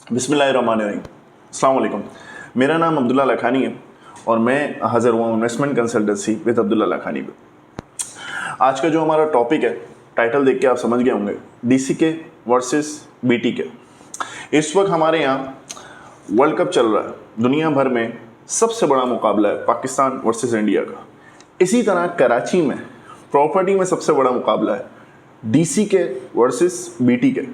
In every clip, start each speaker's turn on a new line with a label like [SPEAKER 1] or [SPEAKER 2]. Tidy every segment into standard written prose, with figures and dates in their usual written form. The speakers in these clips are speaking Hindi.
[SPEAKER 1] बिस्मिल्लाहिर्रहमानिर्रहीम। अस्सलाम वालेकुम। मेरा नाम अब्दुल्ला लखानी है और मैं हाज़िर हुआ investment consultancy with Abdullah Lakhani पे। आज का जो हमारा टॉपिक है, टाइटल देख के आप समझ गए होंगे, डीसीके वर्सेस बीटीके। इस वक्त हमारे यहाँ वर्ल्ड कप चल रहा है। दुनिया भर में सबसे बड़ा मुकाबला है पाकिस्तान वर्सेस इंडिया का। इसी तरह कराची में प्रॉपर्टी में सबसे बड़ा मुकाबला है DCK versus BTK,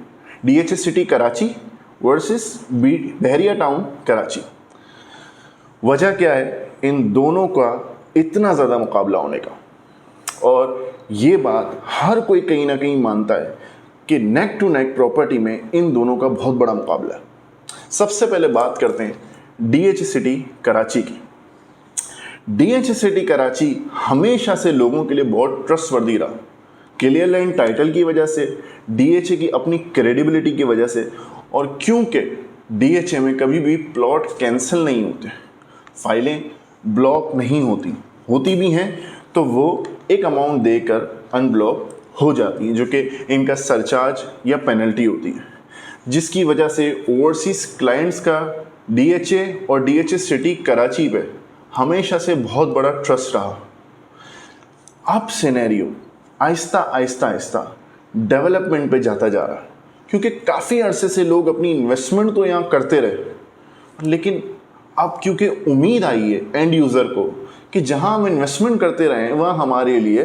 [SPEAKER 1] DHS city Karachi versus Bahria town Karachi. वजह क्या है इन दोनों का इतना ज़्यादा मुकाबला होने का? और ये बात हर कोई कहीं ना कहीं मानता है कि नेक टू नेक प्रॉपर्टी में इन दोनों का बहुत बड़ा मुकाबला है। सबसे पहले बात करते हैं डीएचएस सिटी कराची की। डीएचएस सिटी कराची हमेशा से लोगों के लिए बहुत ट्रस्टवर्दी रहा, क्लियर लैंड टाइटल की वजह से, डीएचए की अपनी क्रेडिबिलिटी की वजह से, और क्योंकि डीएचए में कभी भी प्लॉट कैंसिल नहीं होते, फाइलें ब्लॉक नहीं होती भी हैं तो वो एक अमाउंट देकर अनब्लॉक हो जाती हैं, जो कि इनका सरचार्ज या पेनल्टी होती है, जिसकी वजह से ओवरसीज क्लाइंट्स का डीएचए और डीएचएस सिटी कराची पे हमेशा से बहुत बड़ा ट्रस्ट रहा। अब सिनेरियो आहिस्ता आहिस्ता डेवलपमेंट पे जाता जा रहा है, क्योंकि काफ़ी अरसे से लोग अपनी इन्वेस्टमेंट तो यहाँ करते रहे, लेकिन अब क्योंकि उम्मीद आई है एंड यूज़र को कि जहाँ हम इन्वेस्टमेंट करते रहे वहाँ हमारे लिए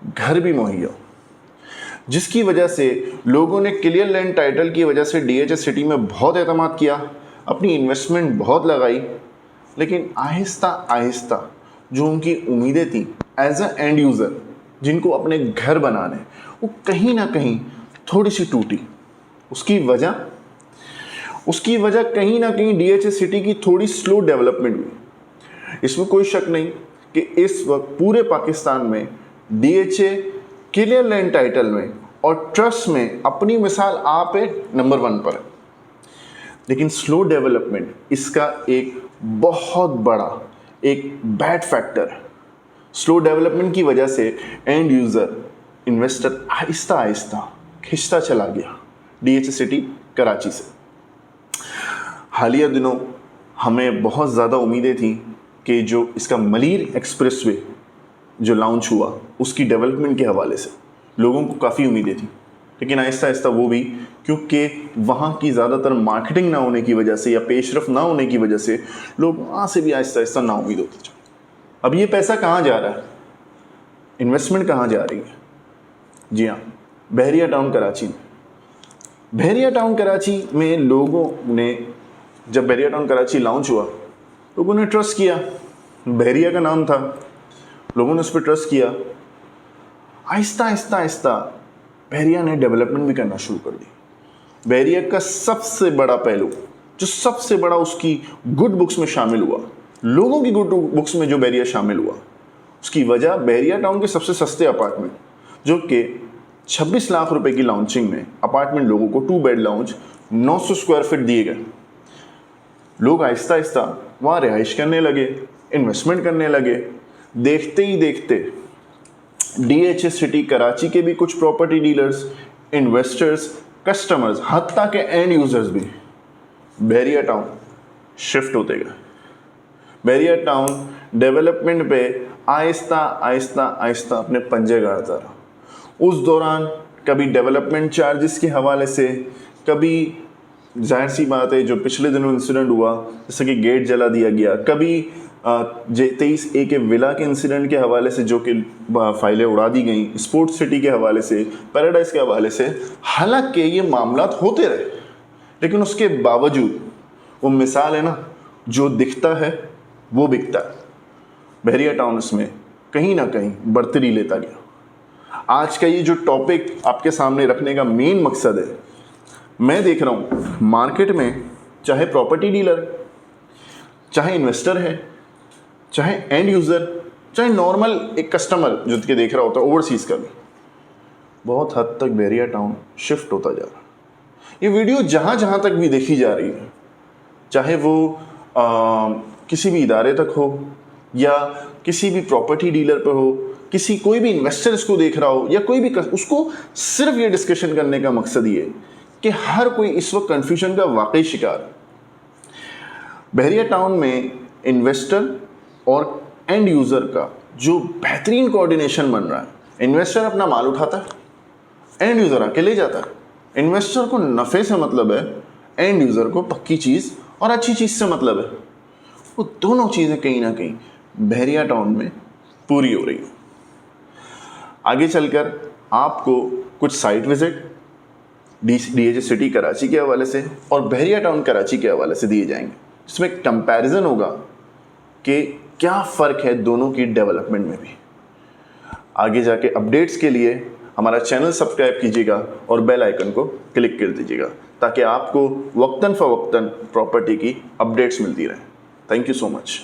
[SPEAKER 1] घर भी मुहैया, जिसकी वजह से लोगों ने क्लियर लैंड टाइटल की वजह से डीएचएस सिटी में बहुत एतमाद किया, अपनी इन्वेस्टमेंट बहुत लगाई, लेकिन आहिस्ता आहिस्ता जो उनकी उम्मीदें थी एज अ एंड यूज़र जिनको अपने घर बनाने, वो कहीं ना कहीं थोड़ी सी टूटी। उसकी वजह कहीं ना कहीं डीएचएस सिटी की थोड़ी स्लो डेवलपमेंट हुई। इसमें कोई शक नहीं कि इस वक्त पूरे पाकिस्तान में डीएचए क्लियर लैंड टाइटल में और ट्रस्ट में अपनी मिसाल आप नंबर 1 पर है, लेकिन स्लो डेवलपमेंट इसका एक बहुत बड़ा एक बैड फैक्टर है। स्लो डेवलपमेंट की वजह से end user investor Aahista Aahista खिंचता चला गया डीएचएस सिटी कराची से। हालिया दिनों हमें बहुत ज़्यादा उम्मीदें थी कि जो इसका मलीर एक्सप्रेसवे जो लॉन्च हुआ उसकी डेवलपमेंट के हवाले से लोगों को काफ़ी उम्मीदें थी, लेकिन आहिस्ता आहिस्ता वो भी क्योंकि वहाँ की ज़्यादातर मार्केटिंग ना होने की वजह से या पेशरफ ना होने की वजह से लोग वहाँ से भी आहिस्ता आहिस्ता ना उम्मीद होते चले। अब ये पैसा कहाँ जा रहा है, इन्वेस्टमेंट कहाँ जा रही है? जी हाँ, बहरिया टाउन कराची में। बहरिया टाउन कराची में लोगों ने, जब बहरिया टाउन कराची लॉन्च हुआ, लोगों ने ट्रस्ट किया, बहरिया का नाम था, लोगों ने उस पर ट्रस्ट किया। आहिस्ता आहिस्ता आहिस्ता बहरिया ने डेवलपमेंट भी करना शुरू कर दी। बहरिया का सबसे बड़ा पहलू, जो सबसे बड़ा उसकी गुड बुक्स में शामिल हुआ, लोगों की गुड बुक्स में जो बहरिया शामिल हुआ, उसकी वजह बहरिया टाउन के सबसे सस्ते अपार्टमेंट, जो कि 26 लाख रुपए की लॉन्चिंग में अपार्टमेंट लोगों को 2 बेड लाउंज 900 स्क्वायर फीट दिए गए। लोग आहिस्ता आहिस्ता वहाँ रिहाइश करने लगे, इन्वेस्टमेंट करने लगे। देखते ही देखते डीएचएस सिटी कराची के भी कुछ प्रॉपर्टी डीलर्स, इन्वेस्टर्स, कस्टमर्स, हत्ता के एंड यूजर्स भी बहरिया टाउन शिफ्ट होते गए। बहरिया टाउन डेवलपमेंट पे आहिस्ता आहिस्ता आहिस्ता अपने पंजे गाड़ता रहा। उस दौरान कभी डेवलपमेंट चार्जेस के हवाले से, कभी जाहिर सी बात है जो पिछले दिनों इंसिडेंट हुआ जैसे कि गेट जला दिया गया, कभी 23A के विला के इंसिडेंट के हवाले से जो कि फाइलें उड़ा दी गई, स्पोर्ट्स सिटी के हवाले से, पैराडाइज के हवाले से। हालांकि ये मामलात होते रहे, लेकिन उसके बावजूद वो मिसाल है ना, जो दिखता है वो बिकता है। बहरिया टाउन इसमें कहीं ना कहीं बढ़तरी लेता गया। आज का ये जो टॉपिक आपके सामने रखने का मेन मकसद है, मैं देख रहा हूँ मार्केट में चाहे प्रॉपर्टी डीलर, चाहे इन्वेस्टर है, चाहे एंड यूज़र, चाहे नॉर्मल एक कस्टमर जो के देख रहा होता है ओवरसीज़ का भी, बहुत हद तक बहरिया टाउन शिफ्ट होता जा रहा है। ये वीडियो जहाँ जहाँ तक भी देखी जा रही है, चाहे वो किसी भी इदारे तक हो या किसी भी प्रॉपर्टी डीलर पर हो, कोई भी इन्वेस्टर इसको देख रहा हो या कोई भी उसको सिर्फ ये डिस्कशन करने का मकसद ये है कि हर कोई इस वक्त कन्फ्यूजन का वाकई शिकार है। बहरिया टाउन में इन्वेस्टर और एंड यूज़र का जो बेहतरीन कोऑर्डिनेशन बन रहा है, इन्वेस्टर अपना माल उठाता है, एंड यूज़र आके ले जाता है। इन्वेस्टर को नफ़े से मतलब है, एंड यूज़र को पक्की चीज़ और अच्छी चीज़ से मतलब है। वो दोनों चीज़ें कहीं ना कहीं बहरिया टाउन में पूरी हो रही हो। आगे चलकर आपको कुछ site visit DHA city Karachi के हवाले से और बहरिया टाउन कराची के हवाले से दिए जाएंगे, जिसमें कंपैरिजन होगा कि क्या फ़र्क है दोनों की डेवलपमेंट में भी। आगे जाके अपडेट्स के लिए हमारा चैनल सब्सक्राइब कीजिएगा और बेल आइकन को क्लिक कर दीजिएगा, ताकि आपको वक्तन फ़वक्तन प्रॉपर्टी की अपडेट्स मिलती रहें। Thank you so much.